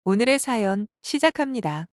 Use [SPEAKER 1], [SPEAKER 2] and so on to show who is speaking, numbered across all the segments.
[SPEAKER 1] 오늘의 사연 시작합니다.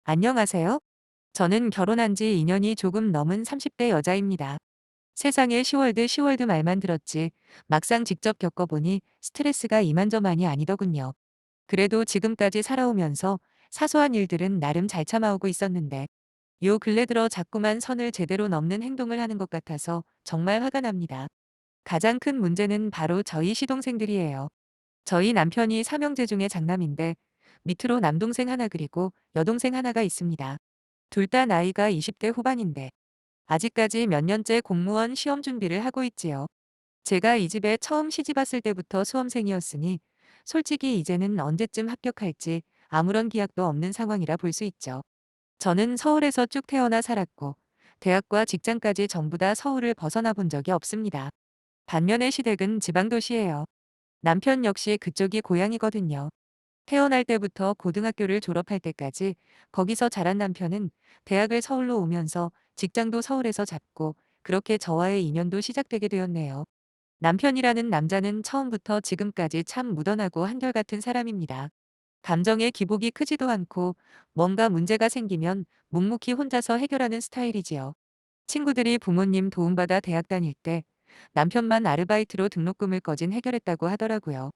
[SPEAKER 1] 안녕하세요. 저는 결혼한 지 2년이 조금 넘은 30대 여자입니다. 세상에 시월드 말만 들었지 막상 직접 겪어보니 스트레스가 이만저만이 아니더군요. 그래도 지금까지 살아오면서 사소한 일들은 나름 잘 참아오고 있었는데 요 근래 들어 자꾸만 선을 제대로 넘는 행동을 하는 것 같아서 정말 화가 납니다. 가장 큰 문제는 바로 저희 시동생들이에요. 저희 남편이 삼형제 중에 장남인데 밑으로 남동생 하나 그리고 여동생 하나가 있습니다. 둘 다 나이가 20대 후반인데 아직까지 몇 년째 공무원 시험 준비를 하고 있지요. 제가 이 집에 처음 시집 왔을 때부터 수험생이었으니 솔직히 이제는 언제쯤 합격할지 아무런 기약도 없는 상황이라 볼 수 있죠. 저는 서울에서 쭉 태어나 살았고 대학과 직장까지 전부 다 서울을 벗어나 본 적이 없습니다. 반면에 시댁은 지방도시예요. 남편 역시 그쪽이 고향이거든요. 태어날 때부터 고등학교를 졸업할 때까지 거기서 자란 남편은 대학을 서울로 오면서 직장도 서울에서 잡고 그렇게 저와의 인연도 시작되게 되었네요. 남편이라는 남자는 처음부터 지금까지 참 무던하고 한결같은 사람입니다. 감정의 기복이 크지도 않고 뭔가 문제가 생기면 묵묵히 혼자서 해결하는 스타일이지요. 친구들이 부모님 도움받아 대학 다닐 때 남편만 아르바이트로 등록금을 거진 해결했다고 하더라고요.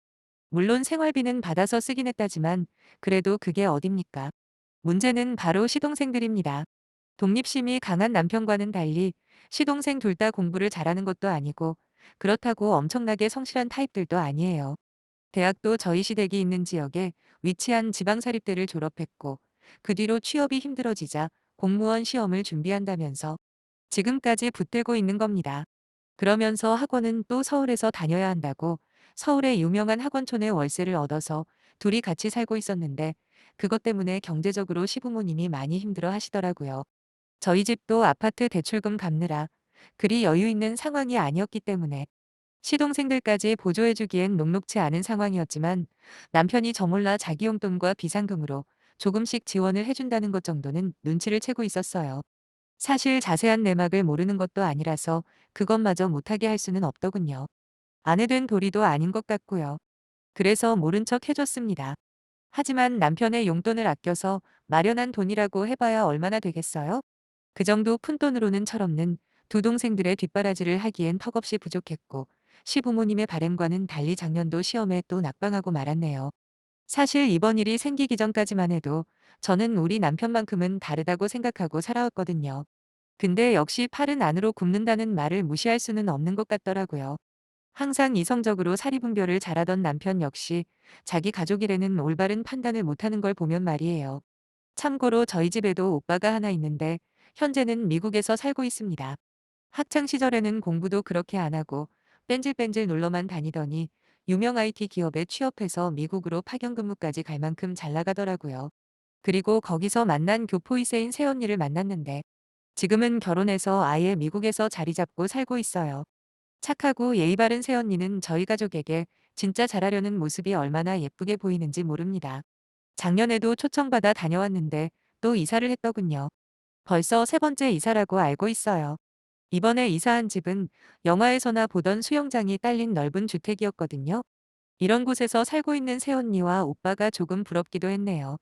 [SPEAKER 1] 물론 생활비는 받아서 쓰긴 했다지만 그래도 그게 어딥니까? 문제는 바로 시동생들입니다. 독립심이 강한 남편과는 달리 시동생 둘 다 공부를 잘하는 것도 아니고 그렇다고 엄청나게 성실한 타입들도 아니에요. 대학도 저희 시댁이 있는 지역에 위치한 지방사립대를 졸업했고 그 뒤로 취업이 힘들어지자 공무원 시험을 준비한다면서 지금까지 붙들고 있는 겁니다. 그러면서 학원은 또 서울에서 다녀야 한다고 서울의 유명한 학원촌에 월세를 얻어서 둘이 같이 살고 있었는데 그것 때문에 경제적으로 시부모님이 많이 힘들어 하시더라고요. 저희 집도 아파트 대출금 갚느라 그리 여유 있는 상황이 아니었기 때문에 시동생들까지 보조해주기엔 녹록치 않은 상황이었지만 남편이 저 몰라 자기 용돈과 비상금으로 조금씩 지원을 해준다는 것 정도는 눈치를 채고 있었어요. 사실 자세한 내막을 모르는 것도 아니라서 그것마저 못하게 할 수는 없더군요. 아내 된 도리도 아닌 것 같고요. 그래서 모른 척 해줬습니다. 하지만 남편의 용돈을 아껴서 마련한 돈이라고 해봐야 얼마나 되겠어요? 그 정도 푼돈으로는 철없는 두 동생들의 뒷바라지를 하기엔 턱없이 부족했고 시부모님의 바램과는 달리 작년도 시험에 또 낙방하고 말았네요. 사실 이번 일이 생기기 전까지만 해도 저는 우리 남편만큼은 다르다고 생각하고 살아왔거든요. 근데 역시 팔은 안으로 굽는다는 말을 무시할 수는 없는 것 같더라고요. 항상 이성적으로 사리분별을 잘하던 남편 역시 자기 가족이라는 올바른 판단을 못하는 걸 보면 말이에요. 참고로 저희 집에도 오빠가 하나 있는데 현재는 미국에서 살고 있습니다. 학창 시절에는 공부도 그렇게 안 하고 뺀질뺀질 놀러만 다니더니 유명 IT 기업에 취업해서 미국으로 파견 근무까지 갈 만큼 잘 나가더라고요. 그리고 거기서 만난 교포이세인 새언니를 만났는데 지금은 결혼해서 아예 미국에서 자리 잡고 살고 있어요. 착하고 예의 바른 새언니는 저희 가족에게 진짜 잘하려는 모습이 얼마나 예쁘게 보이는지 모릅니다. 작년에도 초청받아 다녀왔는데 또 이사를 했더군요. 벌써 세 번째 이사라고 알고 있어요. 이번에 이사한 집은 영화에서나 보던 수영장이 딸린 넓은 주택이었거든요. 이런 곳에서 살고 있는 새언니와 오빠가 조금 부럽기도 했네요.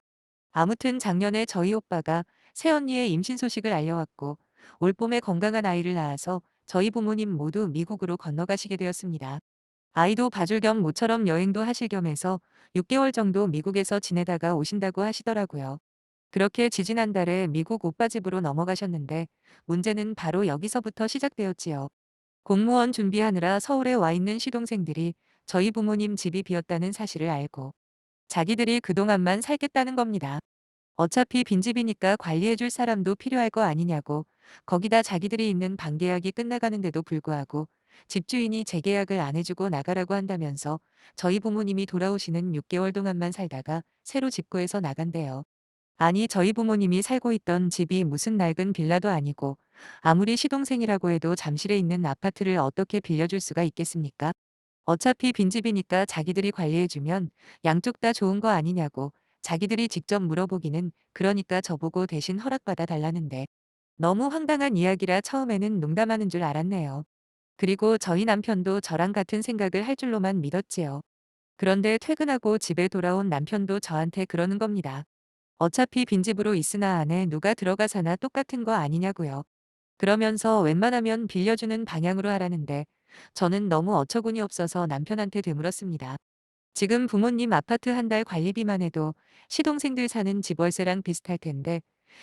[SPEAKER 1] 아무튼 작년에 저희 오빠가 새언니의 임신 소식을 알려왔고 올봄에 건강한 아이를 낳아서 저희 부모님 모두 미국으로 건너가시게 되었습니다. 아이도 봐줄 겸 모처럼 여행도 하실 겸 해서 6개월 정도 미국에서 지내다가 오신다고 하시더라고요. 그렇게 지지난달에 미국 오빠 집으로 넘어가셨는데 문제는 바로 여기서부터 시작되었지요. 공무원 준비하느라 서울에 와 있는 시동생들이 저희 부모님 집이 비었다는 사실을 알고 자기들이 그동안만 살겠다는 겁니다. 어차피 빈집이니까 관리해줄 사람도 필요할 거 아니냐고 거기다 자기들이 있는 방계약이 끝나가는데도 불구하고 집주인이 재계약을 안 해주고 나가라고 한다면서 저희 부모님이 돌아오시는 6개월 동안만 살다가 새로 집 구해서 나간대요. 아니 저희 부모님이 살고 있던 집이 무슨 낡은 빌라도 아니고 아무리 시동생이라고 해도 잠실에 있는 아파트를 어떻게 빌려줄 수가 있겠습니까? 어차피 빈집이니까 자기들이 관리해주면 양쪽 다 좋은 거 아니냐고 자기들이 직접 물어보기는 그러니까 저보고 대신 허락받아 달라는데 너무 황당한 이야기라 처음에는 농담하는 줄 알았네요. 그리고 저희 남편도 저랑 같은 생각을 할 줄로만 믿었지요. 그런데 퇴근하고 집에 돌아온 남편도 저한테 그러는 겁니다. 어차피 빈집으로 있으나 안에 누가 들어가 사나 똑같은 거 아니냐고요. 그러면서 웬만하면 빌려주는 방향으로 하라는데 저는 너무 어처구니 없어서 남편한테 되물었습니다. 지금 부모님 아파트 한 달 관리비만 해도 시동생들 사는 집 월세랑 비슷할 텐데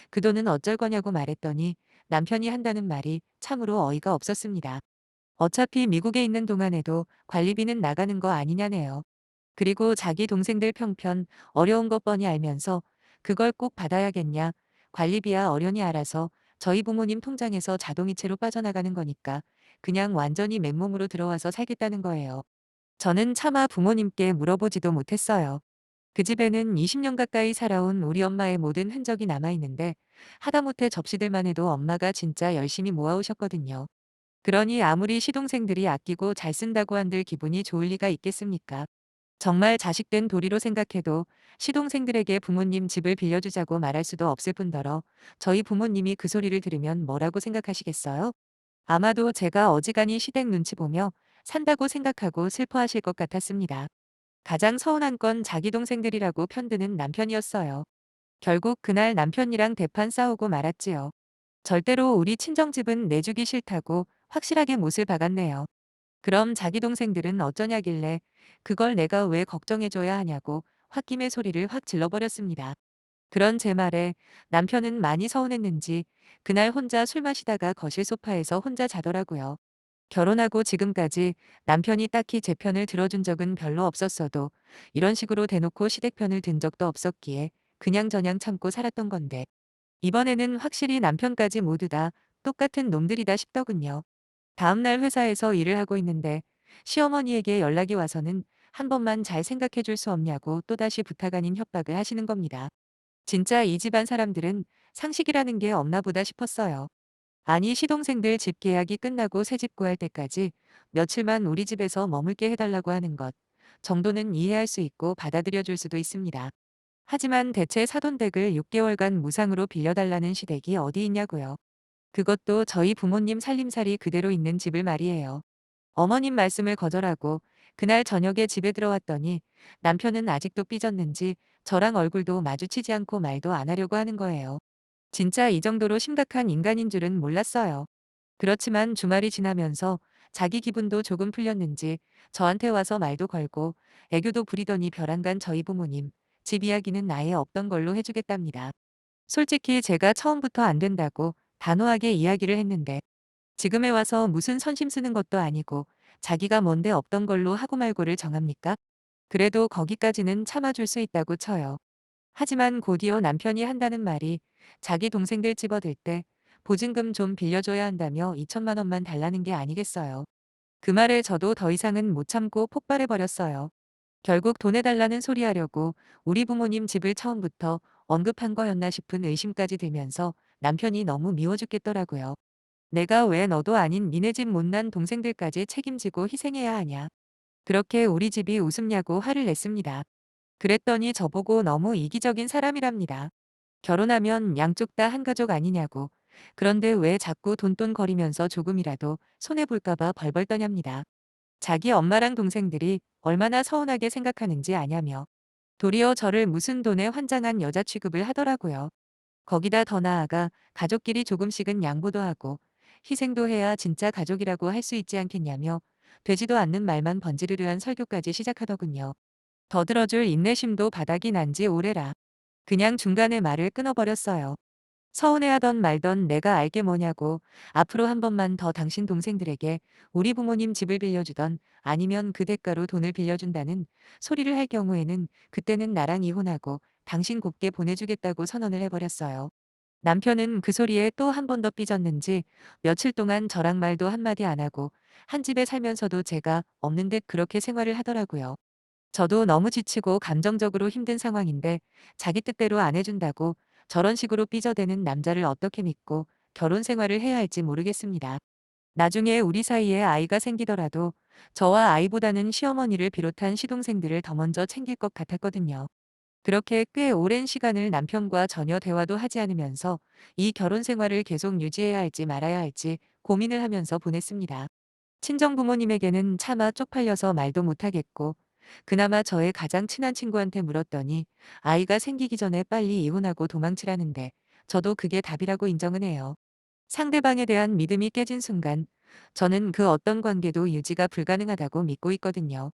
[SPEAKER 1] 그 돈은 어쩔 거냐고 말했더니 남편이 한다는 말이 참으로 어이가 없었습니다. 어차피 미국에 있는 동안에도 관리비는 나가는 거 아니냐네요. 그리고 자기 동생들 평편 어려운 것 뻔히 알면서 그걸 꼭 받아야겠냐. 관리비야 어련히 알아서 저희 부모님 통장에서 자동이체로 빠져나가는 거니까 그냥 완전히 맨몸으로 들어와서 살겠다는 거예요. 저는 차마 부모님께 물어보지도 못했어요. 그 집에는 20년 가까이 살아온 우리 엄마의 모든 흔적이 남아있는데 하다못해 접시들만 해도 엄마가 진짜 열심히 모아오셨거든요. 그러니 아무리 시동생들이 아끼고 잘 쓴다고 한들 기분이 좋을 리가 있겠습니까? 정말 자식된 도리로 생각해도 시동생들에게 부모님 집을 빌려주자고 말할 수도 없을 뿐더러 저희 부모님이 그 소리를 들으면 뭐라고 생각하시겠어요? 아마도 제가 어지간히 시댁 눈치 보며 산다고 생각하고 슬퍼하실 것 같았습니다. 가장 서운한 건 자기 동생들이라고 편드는 남편이었어요. 결국 그날 남편이랑 대판 싸우고 말았지요. 절대로 우리 친정집은 내주기 싫다고 확실하게 못을 박았네요. 그럼 자기 동생들은 어쩌냐길래 그걸 내가 왜 걱정해줘야 하냐고 홧김에 소리를 확 질러버렸습니다. 그런 제 말에 남편은 많이 서운했는지 그날 혼자 술 마시다가 거실 소파에서 혼자 자더라고요. 결혼하고 지금까지 남편이 딱히 제 편을 들어준 적은 별로 없었어도 이런 식으로 대놓고 시댁 편을 든 적도 없었기에 그냥저냥 참고 살았던 건데 이번에는 확실히 남편까지 모두 다 똑같은 놈들이다 싶더군요. 다음날 회사에서 일을 하고 있는데 시어머니에게 연락이 와서는 한 번만 잘 생각해 줄 수 없냐고 또다시 부탁 아닌 협박을 하시는 겁니다. 진짜 이 집안 사람들은 상식이라는 게 없나 보다 싶었어요. 아니 시동생들 집 계약이 끝나고 새 집 구할 때까지 며칠만 우리 집에서 머물게 해달라고 하는 것 정도는 이해할 수 있고 받아들여 줄 수도 있습니다. 하지만 대체 사돈댁을 6개월간 무상으로 빌려달라는 시댁이 어디 있냐고요. 그것도 저희 부모님 살림살이 그대로 있는 집을 말이에요. 어머님 말씀을 거절하고 그날 저녁에 집에 들어왔더니 남편은 아직도 삐졌는지 저랑 얼굴도 마주치지 않고 말도 안 하려고 하는 거예요. 진짜 이 정도로 심각한 인간인 줄은 몰랐어요. 그렇지만 주말이 지나면서 자기 기분도 조금 풀렸는지 저한테 와서 말도 걸고 애교도 부리더니 벼랑간 저희 부모님 집 이야기는 아예 없던 걸로 해주겠답니다. 솔직히 제가 처음부터 안 된다고 단호하게 이야기를 했는데 지금에 와서 무슨 선심 쓰는 것도 아니고 자기가 뭔데 없던 걸로 하고 말고를 정합니까? 그래도 거기까지는 참아줄 수 있다고 쳐요. 하지만 곧이어 남편이 한다는 말이 자기 동생들 집어들 때 보증금 좀 빌려줘야 한다며 2천만 원만 달라는 게 아니겠어요. 그 말에 저도 더 이상은 못 참고 폭발해버렸어요. 결국 돈 해달라는 소리 하려고 우리 부모님 집을 처음부터 언급한 거였나 싶은 의심까지 들면서 남편이 너무 미워 죽겠더라고요. 내가 왜 너도 아닌 니네 집 못난 동생들까지 책임지고 희생해야 하냐. 그렇게 우리 집이 웃음냐고 화를 냈습니다. 그랬더니 저보고 너무 이기적인 사람이랍니다. 결혼하면 양쪽 다 한 가족 아니냐고. 그런데 왜 자꾸 돈돈거리면서 조금이라도 손해볼까봐 벌벌 떠냐입니다. 자기 엄마랑 동생들이 얼마나 서운하게 생각하는지 아냐며. 도리어 저를 무슨 돈에 환장한 여자 취급을 하더라고요. 거기다 더 나아가 가족끼리 조금씩은 양보도 하고 희생도 해야 진짜 가족이라고 할 수 있지 않겠냐며 되지도 않는 말만 번지르르한 설교까지 시작하더군요. 더 들어줄 인내심도 바닥이 난지 오래라. 그냥 중간에 말을 끊어버렸어요. 서운해하던 말던 내가 알게 뭐냐고 앞으로 한 번만 더 당신 동생들에게 우리 부모님 집을 빌려주던 아니면 그 대가로 돈을 빌려준다는 소리를 할 경우에는 그때는 나랑 이혼하고 당신 곱게 보내주겠다고 선언을 해버렸어요. 남편은 그 소리에 또 한 번 더 삐졌는지 며칠 동안 저랑 말도 한마디 안 하고 한 집에 살면서도 제가 없는 듯 그렇게 생활을 하더라고요. 저도 너무 지치고 감정적으로 힘든 상황인데 자기 뜻대로 안 해준다고 저런 식으로 삐져대는 남자를 어떻게 믿고 결혼 생활을 해야 할지 모르겠습니다. 나중에 우리 사이에 아이가 생기더라도 저와 아이보다는 시어머니를 비롯한 시동생들을 더 먼저 챙길 것 같았거든요. 그렇게 꽤 오랜 시간을 남편과 전혀 대화도 하지 않으면서 이 결혼 생활을 계속 유지해야 할지 말아야 할지 고민을 하면서 보냈습니다. 친정 부모님에게는 차마 쪽팔려서 말도 못하겠고 그나마 저의 가장 친한 친구한테 물었더니 아이가 생기기 전에 빨리 이혼하고 도망치라는데 저도 그게 답이라고 인정은 해요. 상대방에 대한 믿음이 깨진 순간 저는 그 어떤 관계도 유지가 불가능하다고 믿고 있거든요.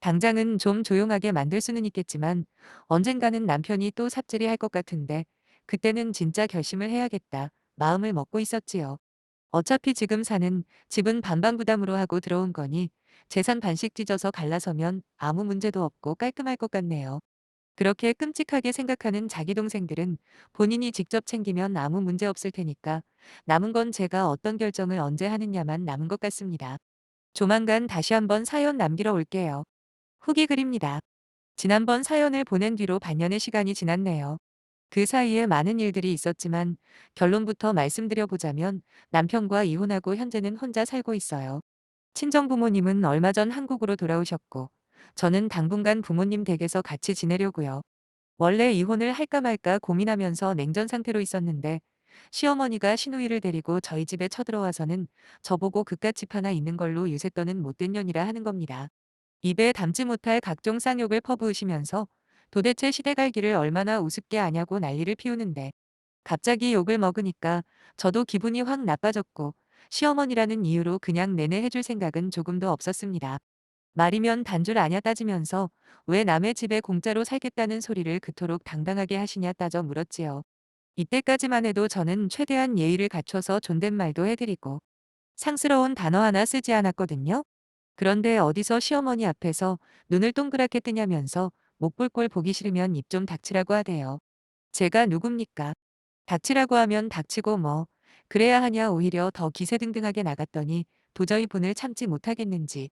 [SPEAKER 1] 당장은 좀 조용하게 만들 수는 있겠지만 언젠가는 남편이 또 삽질이 할 것 같은데 그때는 진짜 결심을 해야겠다 마음을 먹고 있었지요. 어차피 지금 사는 집은 반반 부담으로 하고 들어온 거니 재산 반씩 찢어서 갈라서면 아무 문제도 없고 깔끔할 것 같네요. 그렇게 끔찍하게 생각하는 자기 동생들은 본인이 직접 챙기면 아무 문제 없을 테니까 남은 건 제가 어떤 결정을 언제 하느냐만 남은 것 같습니다. 조만간 다시 한번 사연 남기러 올게요. 후기 글입니다. 지난번 사연을 보낸 뒤로 반년의 시간이 지났네요. 그 사이에 많은 일들이 있었지만 결론부터 말씀드려 보자면 남편과 이혼하고 현재는 혼자 살고 있어요. 친정 부모님은 얼마 전 한국으로 돌아오셨고 저는 당분간 부모님 댁에서 같이 지내려고요. 원래 이혼을 할까 말까 고민하면서 냉전 상태로 있었는데 시어머니가 시누이를 데리고 저희 집에 쳐들어와서는 저보고 그깟 집 하나 있는 걸로 유세 떠는 못된 년이라 하는 겁니다. 입에 담지 못할 각종 쌍욕을 퍼부으시면서 도대체 시대갈기를 얼마나 우습게 아냐고 난리를 피우는데 갑자기 욕을 먹으니까 저도 기분이 확 나빠졌고 시어머니라는 이유로 그냥 내내 해줄 생각은 조금도 없었습니다. 말이면 단줄 아냐 따지면서 왜 남의 집에 공짜로 살겠다는 소리를 그토록 당당하게 하시냐 따져 물었지요. 이때까지만 해도 저는 최대한 예의를 갖춰서 존댓말도 해드리고 상스러운 단어 하나 쓰지 않았거든요. 그런데 어디서 시어머니 앞에서 눈을 동그랗게 뜨냐면서 못 볼 꼴 보기 싫으면 입 좀 닥치라고 하대요. 제가 누굽니까? 닥치라고 하면 닥치고 뭐 그래야 하냐 오히려 더 기세등등하게 나갔더니 도저히 분을 참지 못하겠는지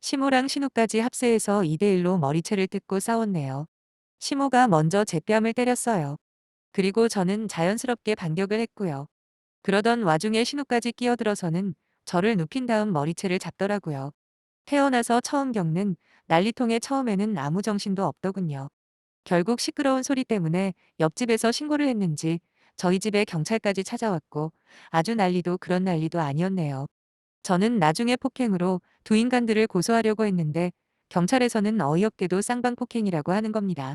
[SPEAKER 1] 시모랑 신우까지 합세해서 2대1로 머리채를 뜯고 싸웠네요. 시모가 먼저 제 뺨을 때렸어요. 그리고 저는 자연스럽게 반격을 했고요. 그러던 와중에 신우까지 끼어들어서는 저를 눕힌 다음 머리채를 잡더라고요. 태어나서 처음 겪는 난리통에 처음에는 아무 정신도 없더군요. 결국 시끄러운 소리 때문에 옆집에서 신고를 했는지 저희 집에 경찰까지 찾아왔고 아주 난리도 그런 난리도 아니었네요. 저는 나중에 폭행으로 두 인간들을 고소하려고 했는데 경찰에서는 어이없게도 쌍방폭행이라고 하는 겁니다.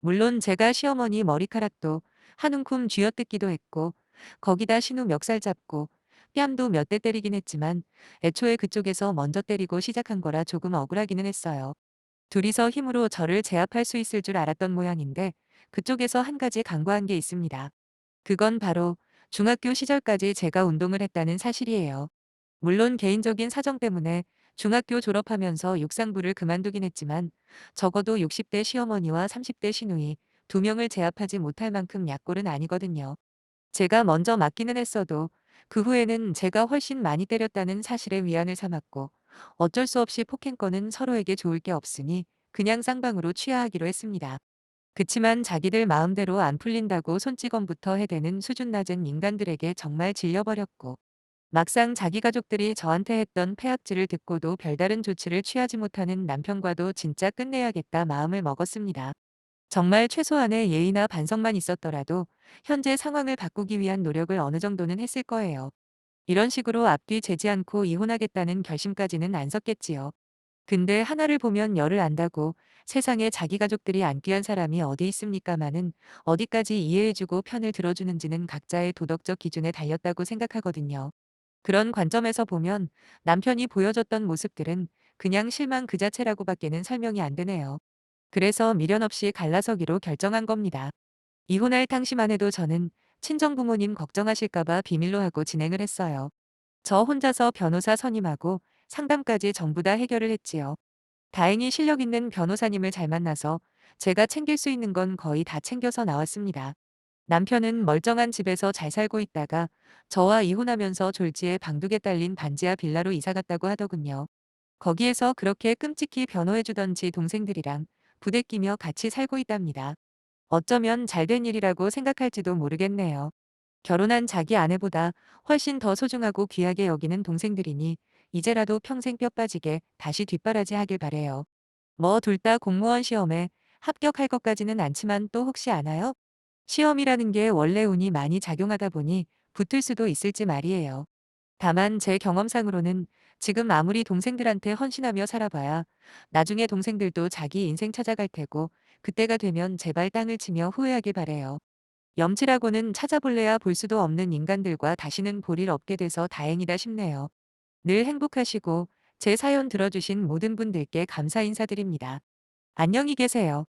[SPEAKER 1] 물론 제가 시어머니 머리카락도 한 움큼 쥐어뜯기도 했고 거기다 신우 멱살 잡고 뺨도 몇 대 때리긴 했지만 애초에 그쪽에서 먼저 때리고 시작한 거라 조금 억울하기는 했어요. 둘이서 힘으로 저를 제압할 수 있을 줄 알았던 모양인데 그쪽에서 한 가지 간과한 게 있습니다. 그건 바로 중학교 시절까지 제가 운동을 했다는 사실이에요. 물론 개인적인 사정 때문에 중학교 졸업하면서 육상부를 그만두긴 했지만 적어도 60대 시어머니와 30대 시누이 두 명을 제압하지 못할 만큼 약골은 아니거든요. 제가 먼저 맞기는 했어도 그 후에는 제가 훨씬 많이 때렸다는 사실에 위안을 삼았고 어쩔 수 없이 폭행권은 서로에게 좋을 게 없으니 그냥 쌍방으로 취하하기로 했습니다. 그치만 자기들 마음대로 안 풀린다고 손찌검부터 해대는 수준 낮은 인간들에게 정말 질려버렸고 막상 자기 가족들이 저한테 했던 폐악질을 듣고도 별다른 조치를 취하지 못하는 남편과도 진짜 끝내야겠다 마음을 먹었습니다. 정말 최소한의 예의나 반성만 있었더라도 현재 상황을 바꾸기 위한 노력을 어느 정도는 했을 거예요. 이런 식으로 앞뒤 재지 않고 이혼하겠다는 결심까지는 안 섰겠지요. 근데 하나를 보면 열을 안다고 세상에 자기 가족들이 안 귀한 사람이 어디 있습니까마는 어디까지 이해해주고 편을 들어주는지는 각자의 도덕적 기준에 달렸다고 생각하거든요. 그런 관점에서 보면 남편이 보여줬던 모습들은 그냥 실망 그 자체라고밖에는 설명이 안 되네요. 그래서 미련 없이 갈라서기로 결정한 겁니다. 이혼할 당시만 해도 저는 친정 부모님 걱정하실까봐 비밀로 하고 진행을 했어요. 저 혼자서 변호사 선임하고 상담까지 전부 다 해결을 했지요. 다행히 실력 있는 변호사님을 잘 만나서 제가 챙길 수 있는 건 거의 다 챙겨서 나왔습니다. 남편은 멀쩡한 집에서 잘 살고 있다가 저와 이혼하면서 졸지에 방둑에 딸린 반지하 빌라로 이사갔다고 하더군요. 거기에서 그렇게 끔찍히 변호해주던지 동생들이랑 부대끼며 같이 살고 있답니다. 어쩌면 잘된 일이라고 생각할지도 모르겠네요. 결혼한 자기 아내보다 훨씬 더 소중하고 귀하게 여기는 동생들이니 이제라도 평생 뼈 빠지게 다시 뒷바라지 하길 바래요. 뭐 둘 다 공무원 시험에 합격할 것까지는 않지만 또 혹시 아나요? 시험이라는 게 원래 운이 많이 작용하다 보니 붙을 수도 있을지 말이에요. 다만 제 경험상으로는 지금 아무리 동생들한테 헌신하며 살아봐야 나중에 동생들도 자기 인생 찾아갈 테고 그때가 되면 제발 땅을 치며 후회하길 바래요. 염치라고는 찾아볼래야 볼 수도 없는 인간들과 다시는 볼 일 없게 돼서 다행이다 싶네요. 늘 행복하시고 제 사연 들어주신 모든 분들께 감사 인사드립니다. 안녕히 계세요.